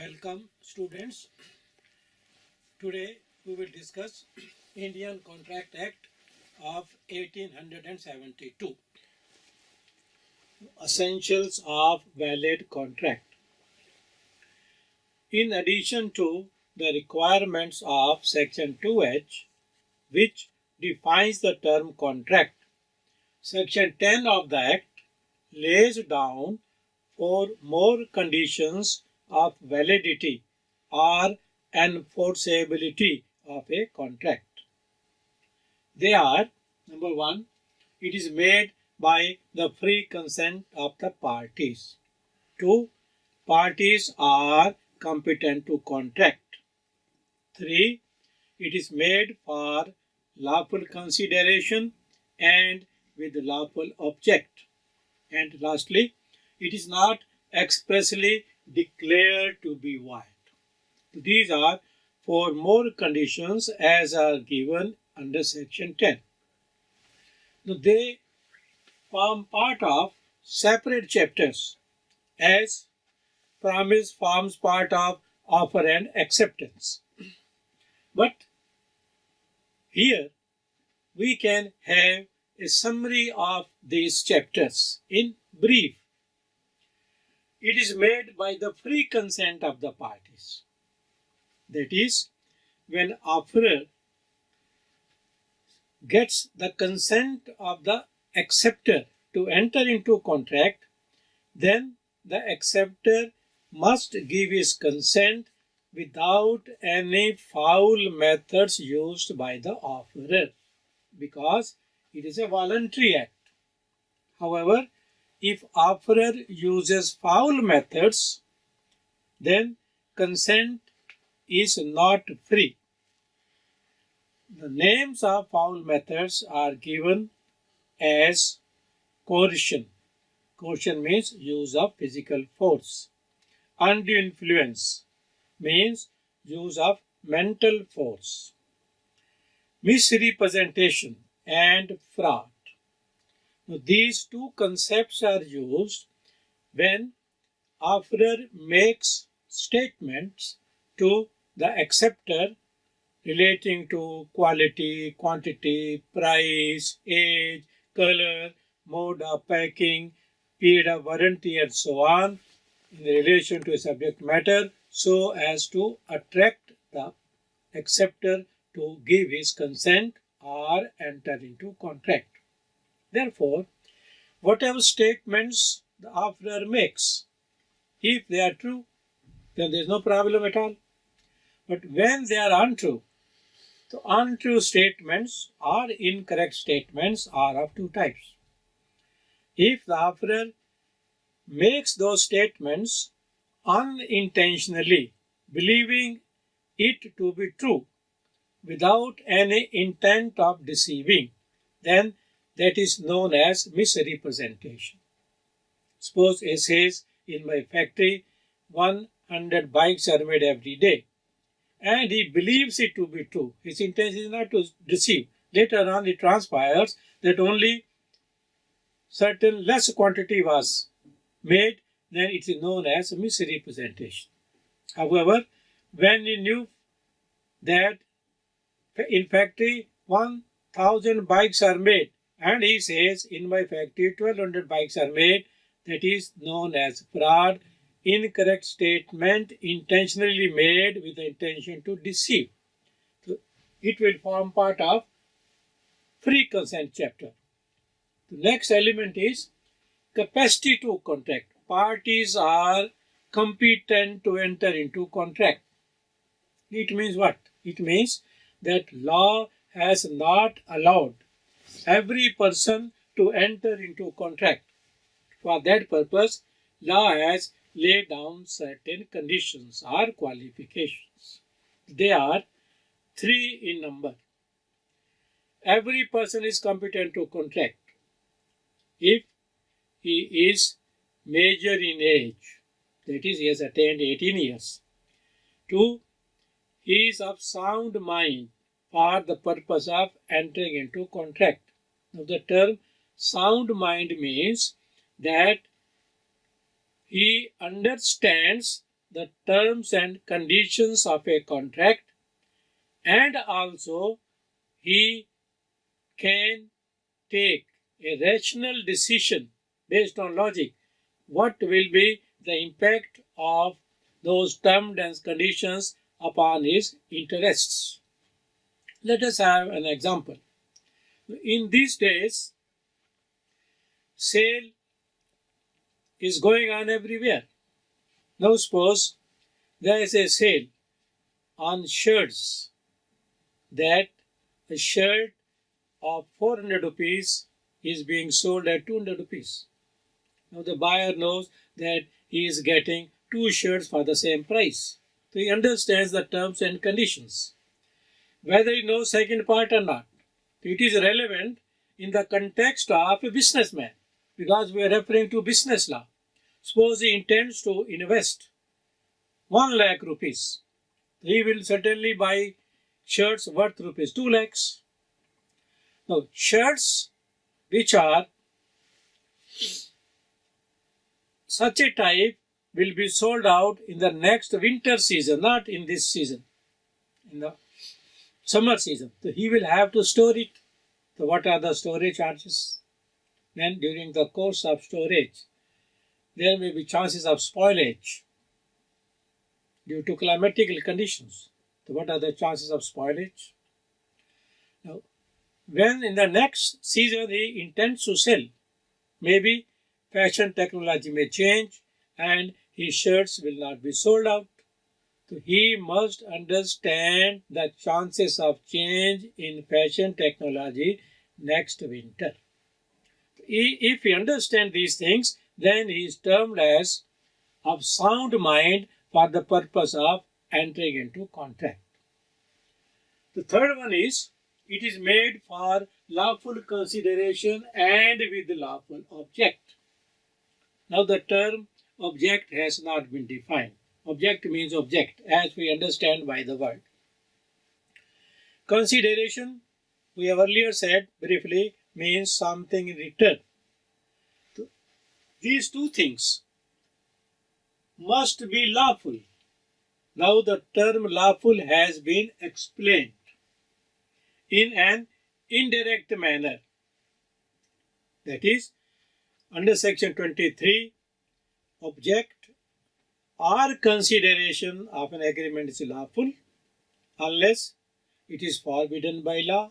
Welcome students. Today we will discuss Indian Contract Act of 1872. Essentials of valid contract. In addition to the requirements of Section 2H, which defines the term contract, Section 10 of the Act lays down 4 more conditions of validity or enforceability of a contract. They are: number 1, it is made by the free consent of the parties. 2, parties are competent to contract. 3, it is made for lawful consideration and with lawful object. And lastly, it is not expressly declared to be void. These are 4 more conditions as are given under Section 10. Now, they form part of separate chapters as promise forms part of offer and acceptance. But here we can have a summary of these chapters in brief. It is made by the free consent of the parties. That is, when offerer gets the consent of the acceptor to enter into contract, then the acceptor must give his consent without any foul methods used by the offerer, because it is a voluntary act. However, if offerer uses foul methods, then consent is not free. The names of foul methods are given as coercion. Coercion means use of physical force. Undue influence means use of mental force. Misrepresentation and fraud. Now, these 2 concepts are used when offerer makes statements to the acceptor relating to quality, quantity, price, age, color, mode of packing, period of warranty, and so on in relation to a subject matter, so as to attract the acceptor to give his consent or enter into contract. Therefore, whatever statements the offerer makes, if they are true, then there is no problem at all. But when they are untrue, the untrue statements or incorrect statements are of 2 types. If the offerer makes those statements unintentionally, believing it to be true, without any intent of deceiving, then that is known as misrepresentation. Suppose he says, in my factory 100 bikes are made every day, and he believes it to be true. His intention is not to deceive. Later on it transpires that only certain less quantity was made, then it is known as misrepresentation. However, when he knew that in factory 1000 bikes are made, and he says in my factory 1200 bikes are made, that is known as fraud, incorrect statement intentionally made with the intention to deceive. So it will form part of free consent chapter. The next element is capacity to contract. Parties are competent to enter into contract. It means what? It means that law has not allowed every person to enter into contract. For that purpose, law has laid down certain conditions or qualifications. They are 3 in number. Every person is competent to contract if he is major in age, that is, he has attained 18 years. 2, he is of sound mind for the purpose of entering into contract. Now, the term sound mind means that he understands the terms and conditions of a contract, and also he can take a rational decision based on logic. What will be the impact of those terms and conditions upon his interests? Let us have an example. In these days, sale is going on everywhere. Now suppose there is a sale on shirts, that a shirt of 400 rupees is being sold at 200 rupees. Now the buyer knows that he is getting 2 shirts for the same price. So he understands the terms and conditions. Whether he knows second part or not, it is relevant in the context of a businessman, because we are referring to business law. Suppose he intends to invest 1 lakh rupees. He will certainly buy shirts worth rupees 2 lakhs. Now, shirts which are such a type will be sold out in the next winter season, not in this season, in the summer season. So he will have to store it. So what are the storage charges? Then during the course of storage, there may be chances of spoilage due to climatical conditions. So what are the chances of spoilage? Now, when in the next season he intends to sell, maybe fashion technology may change and his shirts will not be sold out. So he must understand the chances of change in fashion technology next winter. If he understands these things, then he is termed as of sound mind for the purpose of entering into contract. The third one is, it is made for lawful consideration and with lawful object. Now the term object has not been defined. Object means object, as we understand by the word. Consideration, we have earlier said briefly, means something in return. These two things must be lawful. Now the term lawful has been explained in an indirect manner. That is, under section 23, object or consideration of an agreement is lawful unless it is forbidden by law.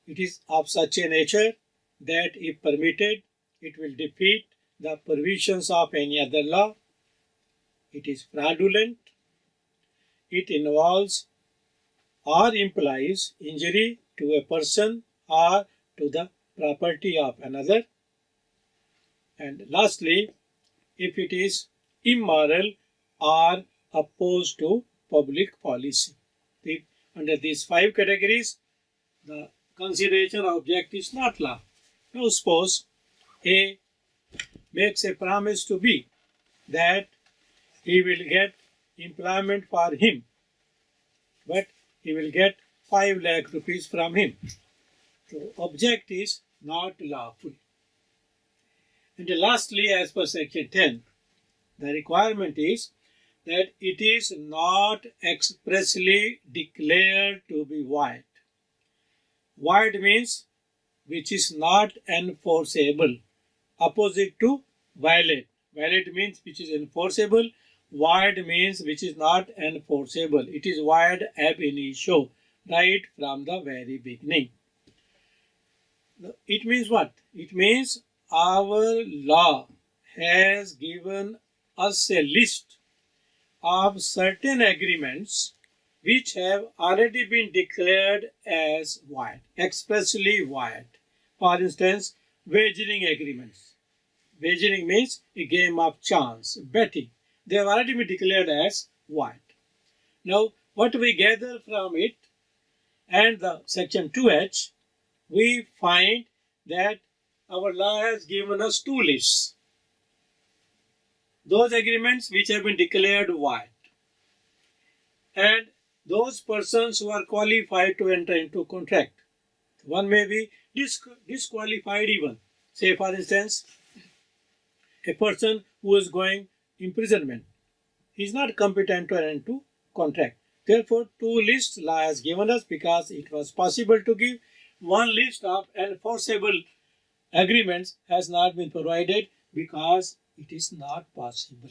It is of such a nature that if permitted, it will defeat the provisions of any other law. It is fraudulent. It involves or implies injury to a person or to the property of another. And lastly, if it is immoral or opposed to public policy. Under these 5 categories, the consideration of object is not law. Now suppose A makes a promise to B that he will get employment for him, but he will get 5 lakh rupees from him. So object is not lawful. And lastly, as per section 10, the requirement is that it is not expressly declared to be void. Void means which is not enforceable, opposite to violate. Violate means which is enforceable. Void means which is not enforceable. It is void ab initio, right from the very beginning. It means what? It means our law has given us a list of certain agreements which have already been declared as void, expressly void. For instance, wagering agreements. Wagering means a game of chance, betting. They have already been declared as void. Now, what we gather from it and the section 2H, we find that our law has given us 2 lists. Those agreements which have been declared void, and those persons who are qualified to enter into contract. One may be disqualified even. Say for instance, a person who is going imprisonment he is not competent to enter into contract. Therefore, 2 lists law has given us because it was possible to give. 1 list of enforceable agreements has not been provided because it is not possible.